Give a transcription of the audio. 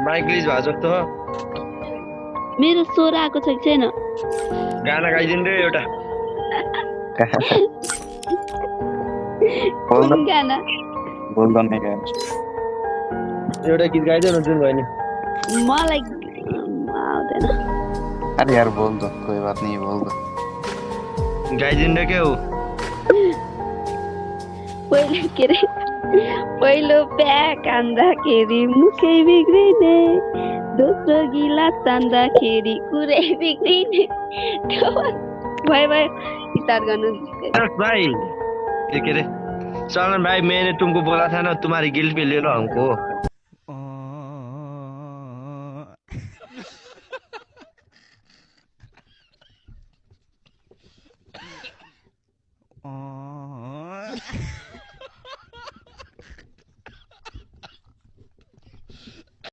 Mic please भएको जस्तो हो। मेरो स्वर आएको छ कि छैन? गाना गाइदिनु रे एउटा। कुन गाना? बोल्दैन क्या एउटा गीत गाइदेऊ न जुन भयो नि। मलाई आउँदैन। अरे यार बोल दो कोई बात नहीं बोल दो गाइदिनु रे के हो। पहिलो के रे पहिलो प्याक खाँदाखेरि मुखै बिग्रिने, दोस्रो गिलास तान्दाखेरि कुरै बिग्रिने। भयो स्टार्ट गर्नु। भाई ये के रे चलन भाई मैंने तुमको बोला था ना तुम्हारी गिल्ट पे ले लो हमको।